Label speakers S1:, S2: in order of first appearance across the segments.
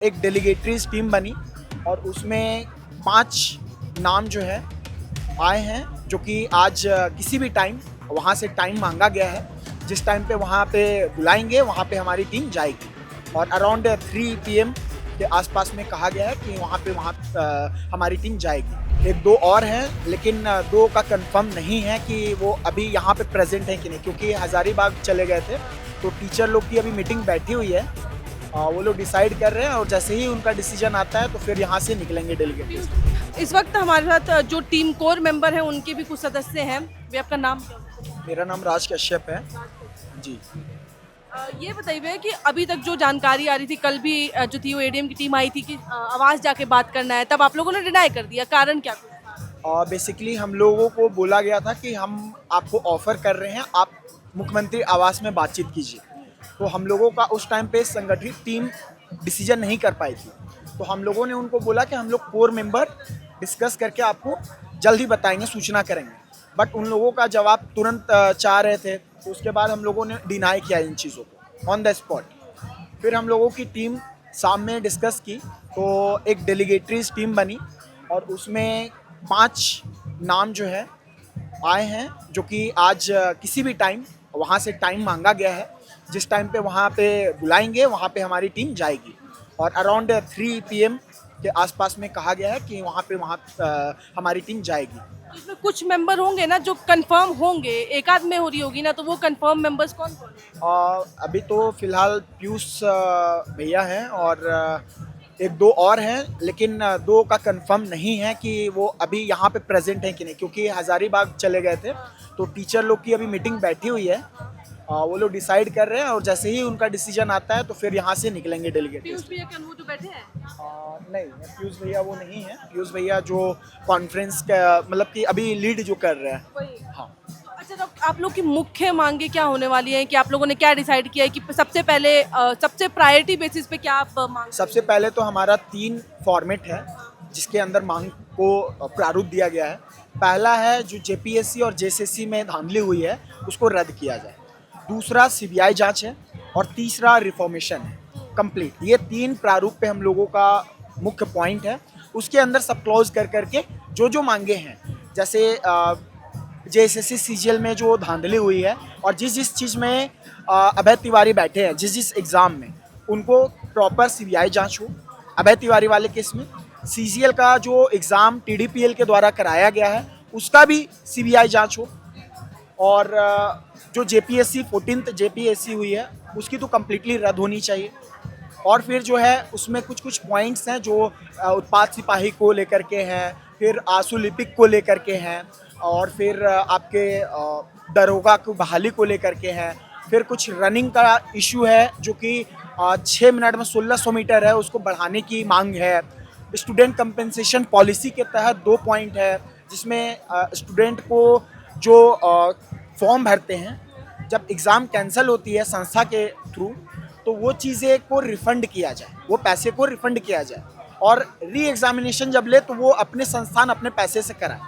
S1: एक डेलीगेटरीज टीम बनी और उसमें 5 नाम जो है आए हैं, जो कि आज किसी भी टाइम वहाँ से टाइम मांगा गया है। जिस टाइम पे वहाँ पे बुलाएंगे वहाँ पे हमारी टीम जाएगी और अराउंड 3 PM के आसपास में कहा गया है कि वहाँ हमारी टीम जाएगी। एक दो और हैं, लेकिन दो का कंफर्म नहीं है कि वो अभी यहाँ पे प्रेजेंट है कि नहीं, क्योंकि हज़ारीबाग चले गए थे। तो टीचर लोग की अभी मीटिंग बैठी हुई है, वो लोग डिसाइड कर रहे हैं और जैसे ही उनका डिसीजन आता है तो फिर यहाँ से निकलेंगे डेलीगेट।
S2: इस वक्त हमारे साथ जो टीम कोर मेंबर हैं उनके भी कुछ सदस्य हैं। वे आपका नाम क्या?
S1: मेरा नाम राज कश्यप है जी।
S2: ये बताइए कि अभी तक जो जानकारी आ रही थी, कल भी जो थी वो एडीएम की टीम आई थी कि आवाज जाके बात करना है, तब आप लोगों ने डिनाई कर दिया, कारण क्या था?
S1: और बेसिकली हम लोगों को बोला गया था कि हम आपको ऑफर कर रहे हैं, आप मुख्यमंत्री आवास में बातचीत कीजिए। तो हम लोगों का उस टाइम पे संगठित टीम डिसीजन नहीं कर पाई थी, तो हम लोगों ने उनको बोला कि हम लोग कोर मेंबर डिस्कस करके आपको जल्द ही बताएंगे, सूचना करेंगे। बट उन लोगों का जवाब तुरंत चाह रहे थे, तो उसके बाद हम लोगों ने डिनाई किया इन चीज़ों को ऑन द स्पॉट। फिर हम लोगों की टीम सामने डिस्कस की, तो एक डेलीगेटरीज टीम बनी और उसमें 5 नाम जो है आए हैं, जो कि आज किसी भी टाइम वहाँ से टाइम मांगा गया है। जिस टाइम पे वहाँ पे बुलाएंगे वहाँ पे हमारी टीम जाएगी और अराउंड 3 PM के आसपास में कहा गया है कि वहाँ हमारी टीम जाएगी।
S2: इसमें कुछ मेंबर होंगे ना जो कंफर्म होंगे, एक आध में हो रही होगी ना, तो वो कंफर्म मेंबर्स कौन कौन है?
S1: अभी तो फिलहाल पीयूष भैया हैं और एक दो और हैं, लेकिन दो का कंफर्म नहीं है कि वो अभी यहाँ पे प्रेजेंट हैं कि नहीं, क्योंकि हज़ारीबाग चले गए थे। तो टीचर लोग की अभी मीटिंग बैठी हुई है, वो लोग डिसाइड कर रहे हैं और जैसे ही उनका डिसीजन आता है तो फिर यहाँ से निकलेंगे डेलीगेट।
S2: पीयूष भैया के अनुभव जो बैठे हैं?
S1: नहीं, पीयूष भैया वो नहीं है। पीयूष भैया जो कॉन्फ्रेंस का मतलब कि अभी लीड जो कर रहे हैं।
S2: वही।
S1: हाँ।
S2: अच्छा, तो आप लोग की मुख्य मांगे क्या होने वाली हैं, कि आप लोगों ने क्या डिसाइड किया है कि सबसे पहले सबसे प्रायोरिटी बेसिस पे क्या आप मांग?
S1: सबसे पहले तो हमारा 3 फॉर्मेट है जिसके अंदर मांग को प्रारूप दिया गया है। पहला है जो जेपीएससी और जेएसएससी में धांधली हुई है उसको रद्द किया जाए। दूसरा सीबीआई जांच है और तीसरा रिफॉर्मेशन है कंप्लीट। ये 3 प्रारूप पे हम लोगों का मुख्य पॉइंट है। उसके अंदर सब क्लॉज कर करके जो मांगे हैं, जैसे जेएसएससी सीजीएल में जो धांधली हुई है और जिस चीज़ में अभय तिवारी बैठे हैं, जिस एग्ज़ाम में, उनको प्रॉपर सीबीआई जांच हो। अभय तिवारी वाले केस में सीजीएल का जो एग्ज़ाम टीडीपीएल के द्वारा कराया गया है उसका भी सीबीआई जांच हो। और जो जेपीएससी 14th जेपीएससी हुई है उसकी तो कम्प्लीटली रद्द होनी चाहिए। और फिर जो है उसमें कुछ पॉइंट्स हैं जो उत्पाद सिपाही को लेकर के हैं, फिर आंसू लिपिक को लेकर के हैं, और फिर आपके दरोगा को बहाली को लेकर के हैं। फिर कुछ रनिंग का इशू है जो कि 6 मिनट में 1600 मीटर है, उसको बढ़ाने की मांग है। स्टूडेंट कंपनसेशन पॉलिसी के तहत 2 पॉइंट है, जिसमें स्टूडेंट को जो फॉर्म भरते हैं, जब एग्ज़ाम कैंसिल होती है संस्था के थ्रू, तो वो चीज़ें को रिफ़ंड किया जाए, वो पैसे को रिफ़ंड किया जाए। और री एग्ज़ामिनेशन जब ले तो वो अपने संस्थान अपने पैसे से कराए,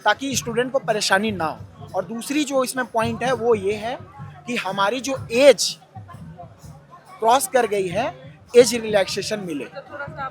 S1: ताकि स्टूडेंट को परेशानी ना हो। और दूसरी जो इसमें पॉइंट है वो ये है कि हमारी जो एज क्रॉस कर गई है, एज रिलैक्सेशन मिले।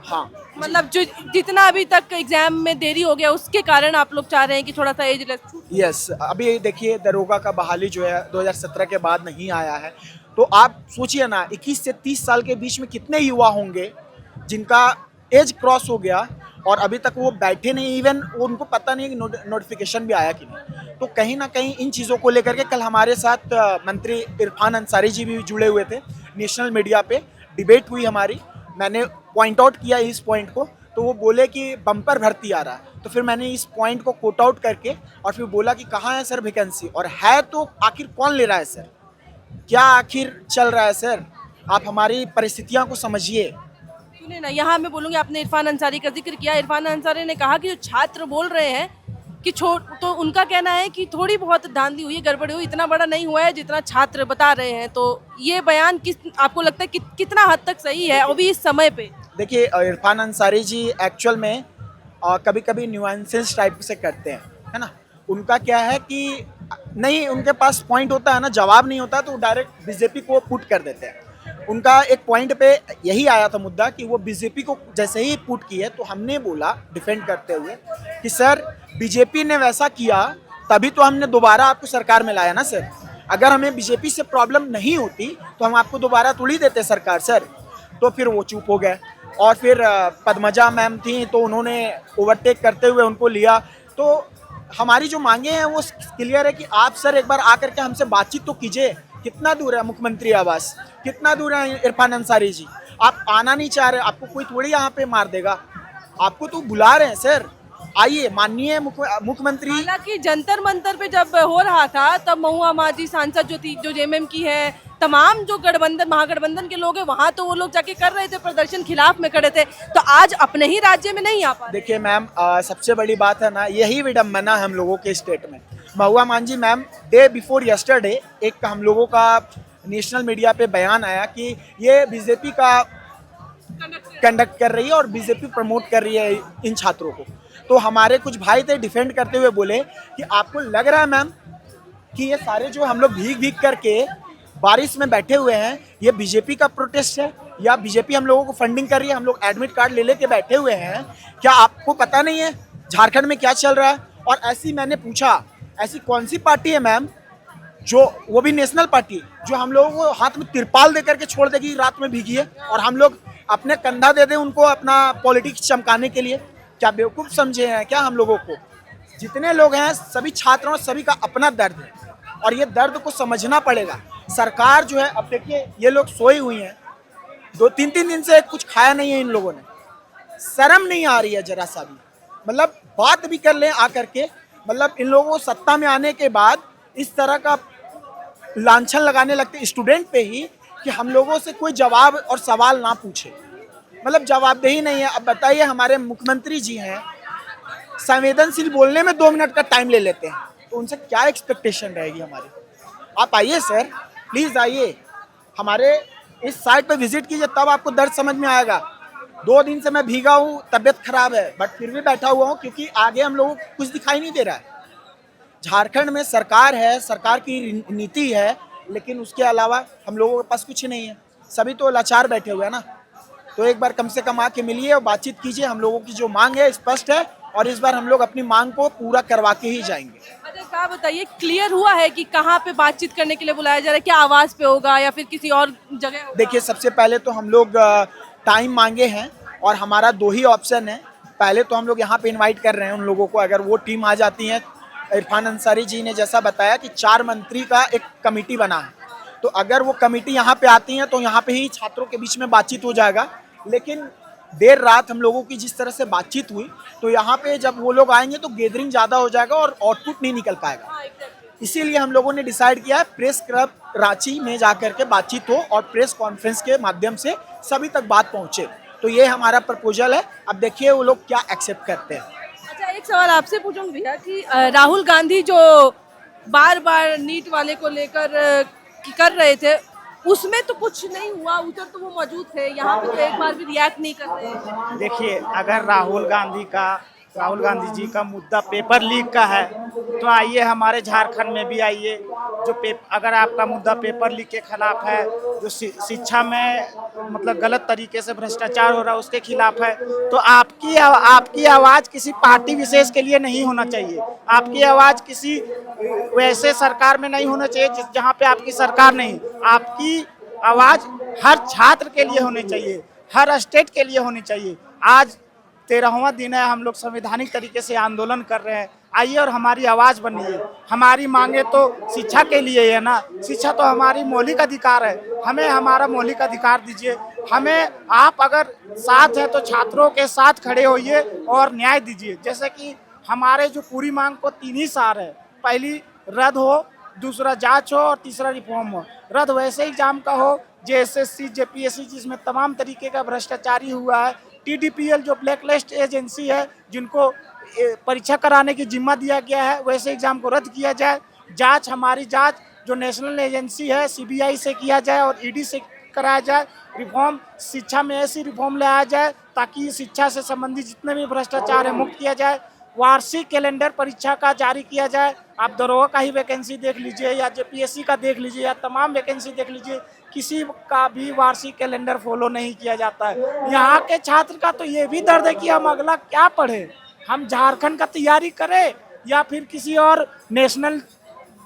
S1: हाँ,
S2: मतलब जो जितना अभी तक एग्जाम में देरी हो गया उसके कारण आप लोग चाह रहे हैं कि थोड़ा सा एज
S1: यस। अभी देखिए दरोगा का बहाली जो है 2017 के बाद नहीं आया है, तो आप सोचिए ना 21 से 30 साल के बीच में कितने युवा होंगे जिनका एज क्रॉस हो गया और अभी तक वो बैठे नहीं, इवन उनको पता नहीं कि नोटिफिकेशन भी आया कि नहीं। तो कहीं ना कहीं इन चीज़ों को लेकर के कल हमारे साथ मंत्री इरफान अंसारी जी भी जुड़े हुए थे। नेशनल मीडिया पे डिबेट हुई हमारी, मैंने पॉइंट आउट किया इस पॉइंट को, तो वो बोले कि बम्पर भर्ती आ रहा है। तो फिर मैंने इस पॉइंट को कोट आउट करके और फिर बोला कि कहाँ है सर वैकेंसी, और है तो आखिर कौन ले रहा है सर, क्या आखिर चल रहा है सर, आप हमारी परिस्थितियों को समझिए।
S2: सुने ना, यहाँ मैं बोलूँगी, आपने इरफान अंसारी का जिक्र किया। इरफान अंसारी ने कहा कि जो छात्र बोल रहे हैं कि तो उनका कहना है कि थोड़ी बहुत धांधली हुई, गड़बड़ी हुई, इतना बड़ा नहीं हुआ है जितना छात्र बता रहे हैं। तो ये बयान आपको लगता है कि कितना हद तक सही है अभी इस समय पे?
S1: देखिए इरफान अंसारी जी एक्चुअल में कभी कभी न्यूएंसेस टाइप से करते हैं, है ना। उनका क्या है कि नहीं, उनके पास पॉइंट होता है ना, जवाब नहीं होता तो डायरेक्ट बीजेपी को पुट कर देते हैं। उनका एक पॉइंट पे यही आया था मुद्दा कि वो बीजेपी को जैसे ही पुट किए तो हमने बोला डिफेंड करते हुए कि सर बीजेपी ने वैसा किया तभी तो हमने दोबारा आपको सरकार में लाया ना सर। अगर हमें बीजेपी से प्रॉब्लम नहीं होती तो हम आपको दोबारा थोड़ी देते सरकार सर। तो फिर वो चुप हो गए और फिर पद्मजा मैम थी तो उन्होंने ओवरटेक करते हुए उनको लिया। तो हमारी जो मांगे हैं वो क्लियर है कि आप सर एक बार आकर के हमसे बातचीत तो कीजिए। कितना दूर है मुख्यमंत्री आवास, कितना दूर है इरफान अंसारी जी, आप आना नहीं चाह रहे, आपको कोई थोड़ी यहाँ पे मार देगा, आपको तो बुला रहे हैं सर, आइए माननीय मुख्यमंत्री।
S2: हालांकि जंतर मंतर पे जब हो रहा था तब महुआ माजी सांसद जो थी, जो जेएमएम की है, तमाम जो गठबंधन महागठबंधन के लोग हैं वहां तो वो लोग जाके कर रहे थे प्रदर्शन, खिलाफ में खड़े थे। तो आज अपने ही राज्य में नहीं आ पा रहे।
S1: देखिए मैम, सबसे बड़ी बात है ना, यही विडम्बना है हम लोगों के स्टेट में। Mahua Manjhi ma'am day before yesterday एक हम लोगों का नेशनल मीडिया पे बयान आया कि ये बीजेपी का कंडक्ट कर रही है और बीजेपी प्रमोट कर रही है इन छात्रों को। तो हमारे कुछ भाई थे डिफेंड करते हुए बोले कि आपको लग रहा है मैम कि ये सारे जो हम लोग भीग भीग करके बारिश में बैठे हुए हैं ये बीजेपी का प्रोटेस्ट है या बीजेपी हम लोगों को फंडिंग कर रही है, हम लोग एडमिट कार्ड ले लेके बैठे हुए हैं, क्या आपको पता नहीं है झारखंड में क्या चल रहा है? और ऐसी मैंने पूछा, ऐसी कौन सी पार्टी है मैम जो, वो भी नेशनल पार्टी, जो हम लोगों को हाथ में तिरपाल दे करके छोड़ देगी रात में भीगी है और हम लोग अपने कंधा दे दें उनको अपना पॉलिटिक्स चमकाने के लिए? क्या बेवकूफ़ समझे हैं क्या हम लोगों को? जितने लोग हैं सभी छात्रों, सभी का अपना दर्द है और ये दर्द को समझना पड़ेगा। सरकार जो है, अब देखिए ये लोग सोई हुई हैं, 2-3 दिन से कुछ खाया नहीं है इन लोगों ने, शर्म नहीं आ रही है जरा सा भी, मतलब बात भी कर लें आकर के, मतलब इन लोगों को सत्ता में आने के बाद इस तरह का लांछन लगाने लगते स्टूडेंट पे ही कि हम लोगों से कोई जवाब और सवाल ना पूछे, मतलब जवाबदेही नहीं है। अब बताइए, हमारे मुख्यमंत्री जी हैं, संवेदनशील बोलने में 2 मिनट का टाइम ले लेते हैं, तो उनसे क्या एक्सपेक्टेशन रहेगी हमारी? आप आइए सर, प्लीज़ आइए, हमारे इस साइट पे विजिट कीजिए, तब आपको दर्द समझ में आएगा। 2 दिन से मैं भीगा हूँ, तबीयत खराब है, बट फिर भी बैठा हुआ हूँ क्योंकि आगे हम लोगों को कुछ दिखाई नहीं दे रहा है। झारखंड में सरकार है, सरकार की नीति है, लेकिन उसके अलावा हम लोगों के पास कुछ नहीं है, सभी तो लाचार बैठे हुए हैं ना। तो एक बार कम से कम आके मिलिए और बातचीत कीजिए। हम लोगों की जो मांग है स्पष्ट है और इस बार हम लोग अपनी मांग को पूरा करवा के ही जाएंगे।
S2: अच्छा, क्या बताइए, क्लियर हुआ है कि कहाँ पे बातचीत करने के लिए बुलाया जा रहा है? क्या आवास पे होगा या फिर किसी और जगह होगा?
S1: देखिए, सबसे पहले तो हम लोग टाइम मांगे हैं और हमारा 2 ही ऑप्शन है। पहले तो हम लोग यहाँ पे इनवाइट कर रहे हैं उन लोगों को, अगर वो टीम आ जाती है। इरफान अंसारी जी ने जैसा बताया कि 4 मंत्री का एक कमेटी बना है, तो अगर वो कमेटी यहाँ पे आती है तो यहाँ पे ही छात्रों के बीच में बातचीत हो जाएगा। लेकिन देर रात हम लोगों की जिस तरह से बातचीत हुई, तो यहाँ पे जब वो लोग आएंगे तो गैदरिंग ज़्यादा हो जाएगा और आउटपुट नहीं निकल पाएगा। इसीलिए हम लोगों ने डिसाइड किया है प्रेस क्लब रांची में जाकर के बातचीत हो और प्रेस कॉन्फ्रेंस के माध्यम से सभी तक बात पहुँचे। तो ये हमारा प्रपोजल है, अब देखिए वो लोग क्या एक्सेप्ट करते हैं।
S2: अच्छा, एक सवाल आपसे पूछूंगी भैया कि राहुल गांधी जो बार बार नीट वाले को लेकर कर रहे थे, उसमें तो कुछ नहीं हुआ, उधर तो वो मौजूद थे, यहाँ पे तो एक बार भी रिएक्ट नहीं कर रहे हैं।
S3: देखिए, अगर राहुल गांधी जी का मुद्दा पेपर लीक का है तो आइए हमारे झारखंड में भी आइए। अगर आपका मुद्दा पेपर लीक के खिलाफ है, जो शिक्षा में मतलब गलत तरीके से भ्रष्टाचार हो रहा है उसके खिलाफ है, तो आपकी आवाज़ किसी पार्टी विशेष के लिए नहीं होना चाहिए। आपकी आवाज़ किसी वैसे सरकार में नहीं होना चाहिए जहाँ पे आपकी सरकार नहीं। आपकी आवाज़ हर छात्र के लिए होनी चाहिए, हर स्टेट के लिए होनी चाहिए। आज 13वां दिन है, हम लोग संवैधानिक तरीके से आंदोलन कर रहे हैं। आइए और हमारी आवाज़ बनिए। हमारी मांगे तो शिक्षा के लिए है ना, शिक्षा तो हमारी मौलिक अधिकार है, हमें हमारा मौलिक अधिकार दीजिए। हमें आप अगर साथ हैं तो छात्रों के साथ खड़े होइए और न्याय दीजिए। जैसे कि हमारे जो पूरी मांग को 3 ही सार है, पहली रद्द हो, दूसरा जांच हो और तीसरा रिफॉर्म हो। रद्द वैसे एग्जाम का हो JSSC JPSC जिसमें तमाम तरीके का भ्रष्टाचारी हुआ है। TDPL जो ब्लैक लिस्ट एजेंसी है जिनको परीक्षा कराने की जिम्मा दिया गया है, वैसे एग्जाम को रद्द किया जाए। जांच, हमारी जांच जो नेशनल एजेंसी है CBI से किया जाए और ED से कराया जाए। रिफॉर्म, शिक्षा में ऐसी रिफॉर्म लाया जाए ताकि शिक्षा से संबंधित जितने भी भ्रष्टाचार है मुक्त किया जाए। वार्षिक कैलेंडर परीक्षा का जारी किया जाए। आप दरोगा का ही वैकेंसी देख लीजिए या JPSC का देख लीजिए या तमाम वैकेंसी देख लीजिए, किसी का भी वार्षिक कैलेंडर फॉलो नहीं किया जाता है। यहाँ के छात्र का तो ये भी दर्द है कि हम अगला क्या पढ़े, हम झारखंड का तैयारी करें या फिर किसी और नेशनल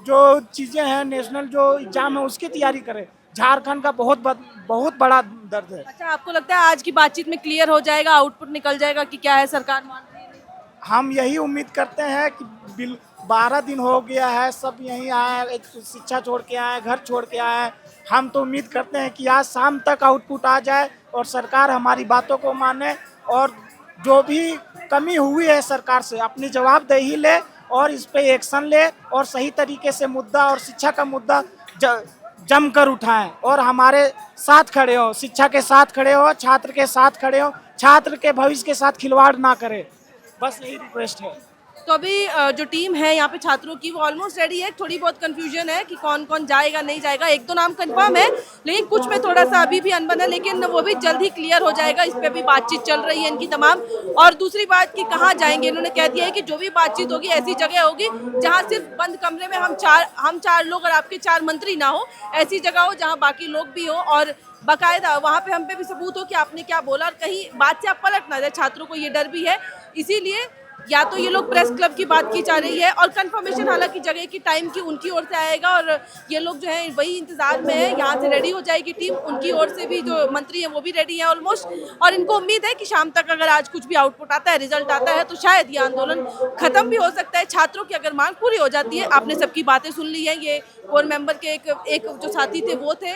S3: जो चीज़ें हैं, नेशनल जो एग्जाम है उसकी तैयारी करें। झारखंड का बहुत बड़ा दर्द है।
S2: अच्छा, आपको लगता है आज की बातचीत में क्लियर हो जाएगा, आउटपुट निकल जाएगा कि क्या है सरकार मान रही है?
S3: हम यही उम्मीद करते हैं कि 12 दिन हो गया है, सब यहीं आए, शिक्षा छोड़ के आए, घर छोड़ के आए। हम तो उम्मीद करते हैं कि आज शाम तक आउटपुट आ जाए और सरकार हमारी बातों को माने और जो भी कमी हुई है सरकार से अपनी जवाबदेही ले और इस पे एक्शन ले और सही तरीके से मुद्दा और शिक्षा का मुद्दा जमकर उठाएं और हमारे साथ खड़े हो, शिक्षा के साथ खड़े हो, छात्र के साथ खड़े हो, छात्र के भविष्य के साथ खिलवाड़ ना करें, बस यही रिक्वेस्ट है।
S2: तो अभी जो टीम है यहाँ पे छात्रों की वो ऑलमोस्ट रेडी है, थोड़ी बहुत कंफ्यूजन है कि कौन कौन जाएगा नहीं जाएगा, एक दो नाम कंफर्म है लेकिन कुछ में थोड़ा सा अभी भी अनबन है, लेकिन वो भी जल्द ही क्लियर हो जाएगा। इस पे भी बातचीत चल रही है इनकी तमाम। और दूसरी बात कि कहाँ जाएंगे, इन्होंने कह दिया है कि जो भी बातचीत होगी ऐसी जगह होगी जहाँ सिर्फ बंद कमरे में हम चार लोग और आपके 4 मंत्री ना हो, ऐसी जगह हो जहाँ बाकी लोग भी हो और बाकायदा वहाँ पे हम पे भी सबूत हो कि आपने क्या बोला और कहीं बात से आप पलट ना जाए। छात्रों को ये डर भी है, इसीलिए या तो ये लोग प्रेस क्लब की बात की जा रही है और कंफर्मेशन हालांकि जगह की टाइम की उनकी ओर से आएगा और ये लोग जो है वही इंतजार में है, यहाँ से रेडी हो जाएगी टीम, उनकी ओर से भी जो मंत्री हैं वो भी रेडी हैं ऑलमोस्ट और इनको उम्मीद है कि शाम तक अगर आज कुछ भी आउटपुट आता है, रिजल्ट आता है तो शायद ये आंदोलन खत्म भी हो सकता है। छात्रों की अगर मांग पूरी हो जाती है, आपने सबकी बातें सुन ली है, ये कोर मेंबर के एक जो साथी थे वो थे,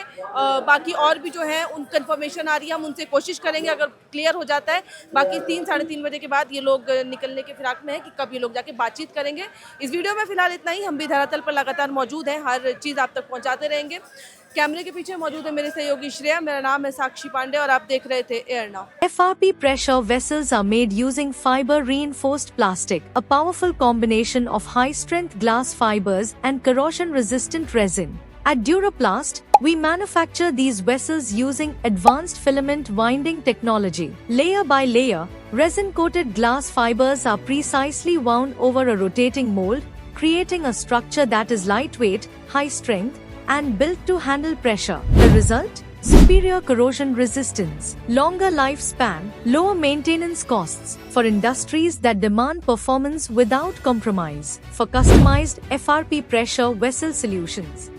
S2: बाकी और भी जो है उन कंफर्मेशन आ रही है, हम उनसे कोशिश करेंगे अगर क्लियर हो जाता है। बाकी 3-3:30 बजे के बाद ये लोग निकलने के फिराक में है कि कब ये लोग जाके बातचीत करेंगे। इस वीडियो में फिलहाल इतना ही, हम भी धरातल पर लगातार मौजूद हैं, हर चीज़ आप तक पहुंचाते रहेंगे। कैमरे के पीछे मौजूद है मेरे सहयोगी श्रेया, मेरा नाम है साक्षी पांडे और आप देख रहे थे air now.
S4: FRP pressure vessels are made using fiber reinforced plastic, a powerful combination of high strength glass fibers and corrosion resistant resin. At Duraplast, we manufacture these vessels using advanced filament winding technology. Layer by layer, resin-coated glass fibers are precisely wound over a rotating mold, creating a structure that is lightweight, high strength, and built to handle pressure. The result? Superior corrosion resistance, longer lifespan, lower maintenance costs for industries that demand performance without compromise. For customized FRP pressure vessel solutions,